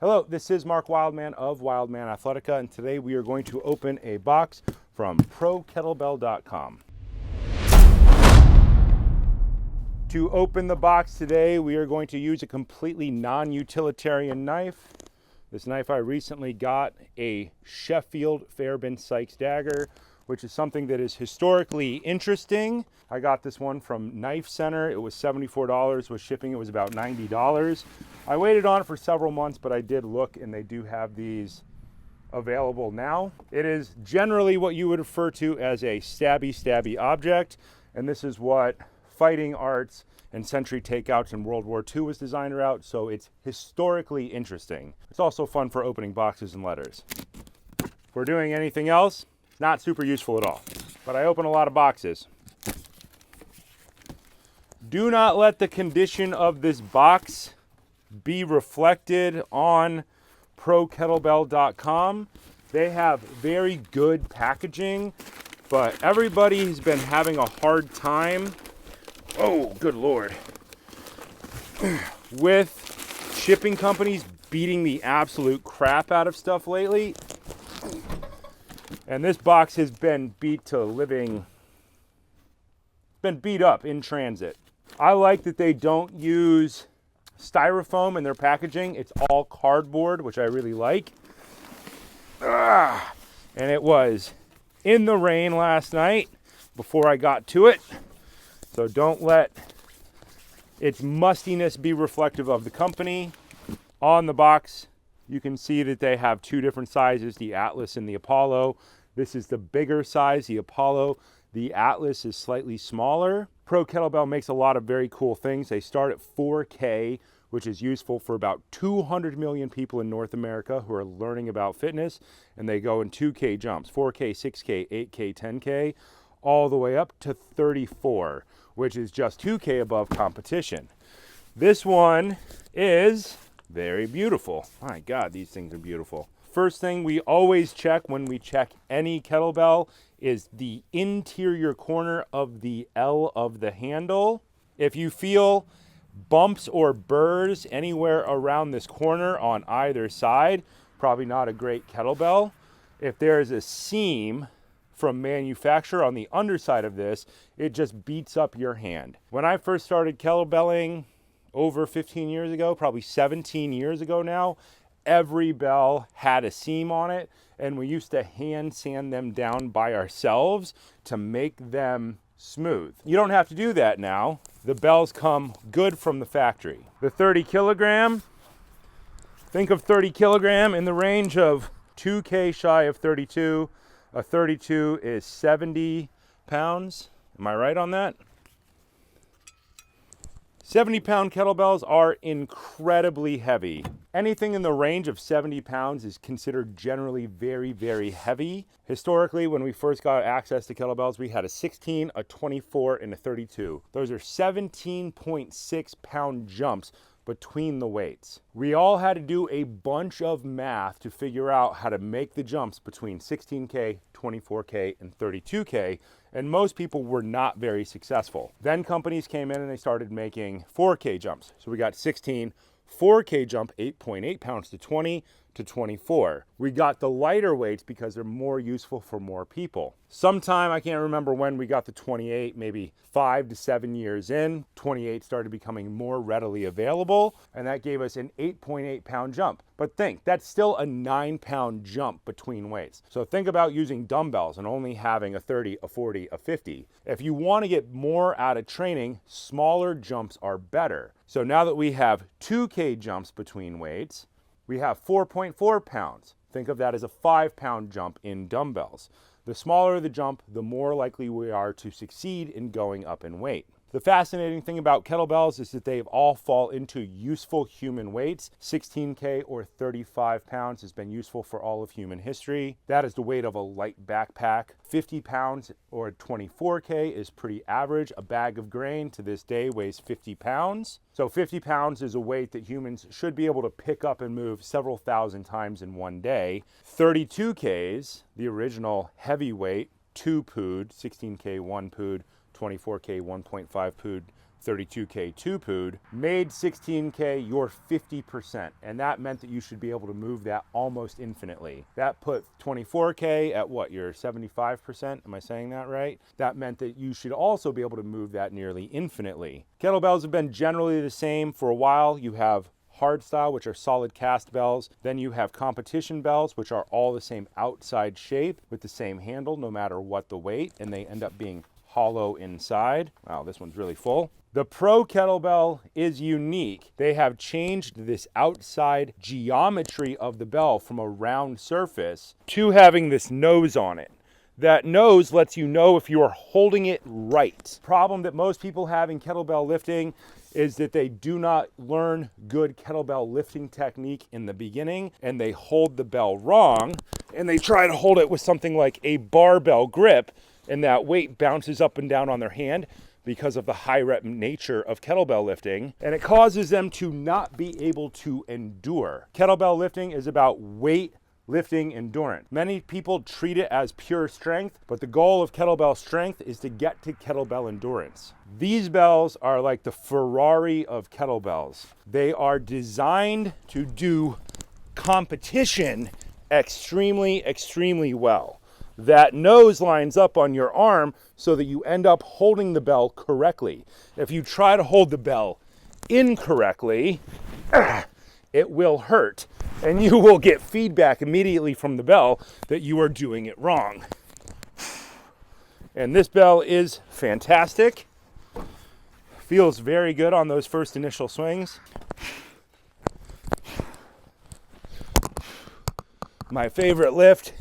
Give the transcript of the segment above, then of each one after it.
Hello, this is Mark Wildman of Wildman Athletica, and today we are going to open a box from kettlbell.com. To open the box today, we are going to use a completely non-utilitarian knife. This knife I recently got, a Sheffield Fairbairn Sykes dagger, which is something that is historically interesting. I got this one from Knife Center. It was $74. With shipping, it was about $90. I waited on it for several months, but I did look, and they do have these available now. It is generally what you would refer to as a stabby object, and this is what fighting arts and century takeouts in World War II was designed around, so it's historically interesting. It's also fun for opening boxes and letters. If we're doing anything else, it's not super useful at all, but I open a lot of boxes. Do not let the condition of this box be reflected on kettlbell.com. They have very good packaging, but everybody has been having a hard time, oh good lord, with shipping companies beating the absolute crap out of stuff lately. And this box has been beat up in transit. I like that they don't use styrofoam in their packaging. It's all cardboard, which I really like. And it was in the rain last night before I got to it. So don't let its mustiness be reflective of the company. On the box, you can see that they have two different sizes, the Atlas and the Apollo. This is the bigger size, the Apollo. The Atlas is slightly smaller. Kettlebell makes a lot of very cool things. They start at 4K, which is useful for about 200 million people in North America who are learning about fitness, and they go in 2K jumps, 4K, 6K, 8K, 10K, all the way up to 34, which is just 2K above competition. This one is very beautiful. My God, these things are beautiful. First thing we always check when we check any kettlebell is the interior corner of the L of the handle. If you feel bumps or burrs anywhere around this corner on either side, probably not a great kettlebell. If there is a seam from manufacturer on the underside of this, it just beats up your hand. When I first started kettlebelling over 15 years ago, probably 17 years ago now, every bell had a seam on it, and we used to hand sand them down by ourselves to make them smooth. You don't have to do that now. The bells come good from the factory. The 30 kilogram, think of 30 kilogram in the range of 2K shy of 32. A 32 is 70 pounds. Am I right on that? 70-pound kettlebells are incredibly heavy. Anything in the range of 70 pounds is considered generally very, very heavy. Historically, when we first got access to kettlebells, we had a 16, a 24, and a 32. Those are 17.6 pound jumps between the weights. We all had to do a bunch of math to figure out how to make the jumps between 16K, 24K, and 32K, and most people were not very successful. Then companies came in and they started making 4K jumps. So we got 16, 4K jump, 8.8 pounds to 20 to 24. We got the lighter weights because they're more useful for more people. Sometime, I can't remember when we got the 28, maybe 5 to 7 years in, 28 started becoming more readily available, and that gave us an 8.8 pound jump. But think, that's still a 9-pound jump between weights. So think about using dumbbells and only having a 30, a 40, a 50. If you want to get more out of training, smaller jumps are better. So now that we have 2K jumps between weights, we have 4.4 pounds. Think of that as a 5-pound jump in dumbbells. The smaller the jump, the more likely we are to succeed in going up in weight. The fascinating thing about kettlebells is that they all fall into useful human weights. 16K or 35 pounds has been useful for all of human history. That is the weight of a light backpack. 50 pounds or 24K is pretty average. A bag of grain to this day weighs 50 pounds. So 50 pounds is a weight that humans should be able to pick up and move several thousand times in one day. 32Ks, the original heavyweight, 2 pood, 16K 1 pood, 24K 1.5 pood 32K two-pooed, made 16K your 50%. And that meant that you should be able to move that almost infinitely. That put 24K at what, your 75%? Am I saying that right? That meant that you should also be able to move that nearly infinitely. Kettlebells have been generally the same for a while. You have hard style, which are solid cast bells. Then you have competition bells, which are all the same outside shape with the same handle, no matter what the weight, and they end up being hollow inside. Wow, this one's really full. The Pro kettlebell is unique. They have changed this outside geometry of the bell from a round surface to having this nose on it. That nose lets you know if you are holding it right. Problem that most people have in kettlebell lifting is that they do not learn good kettlebell lifting technique in the beginning, and they hold the bell wrong, and they try to hold it with something like a barbell grip, and that weight bounces up and down on their hand because of the high rep nature of kettlebell lifting, and it causes them to not be able to endure. Kettlebell lifting is about weight lifting endurance. Many people treat it as pure strength, but the goal of kettlebell strength is to get to kettlebell endurance. These bells are like the Ferrari of kettlebells. They are designed to do competition extremely, extremely well. That nose lines up on your arm so that you end up holding the bell correctly. If you try to hold the bell incorrectly, it will hurt, and you will get feedback immediately from the bell that you are doing it wrong. And this bell is fantastic. Feels very good on those first initial swings. My favorite lift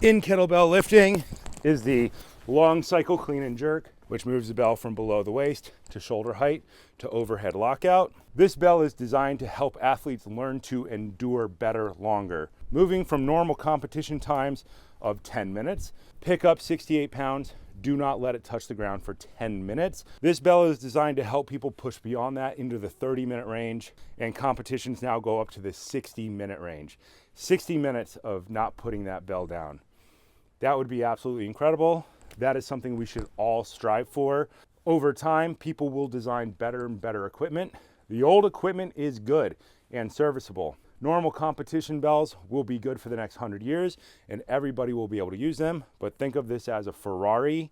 in kettlebell lifting is the long cycle clean and jerk, which moves the bell from below the waist to shoulder height to overhead lockout. This bell is designed to help athletes learn to endure better longer. Moving from normal competition times of 10 minutes, pick up 68 pounds, do not let it touch the ground for 10 minutes. This bell is designed to help people push beyond that into the 30-minute range, and competitions now go up to the 60-minute range. 60 minutes of not putting that bell down. That would be absolutely incredible. That is something we should all strive for. Over time, people will design better and better equipment. The old equipment is good and serviceable. Normal competition bells will be good for the next 100 years, and everybody will be able to use them. But think of this as a Ferrari.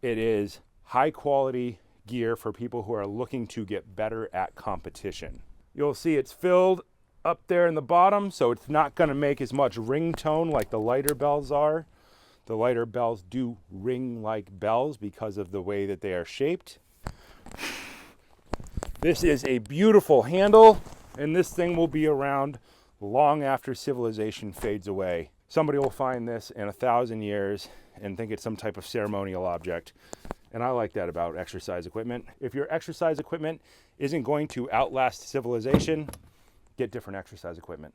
It is high quality gear for people who are looking to get better at competition. You'll see it's filled up there in the bottom, so it's not going to make as much ring tone like the lighter bells are. The lighter bells do ring like bells because of the way that they are shaped. This is a beautiful handle, and this thing will be around long after civilization fades away. Somebody will find this in 1,000 years and think it's some type of ceremonial object. And I like that about exercise equipment. If your exercise equipment isn't going to outlast civilization, get different exercise equipment.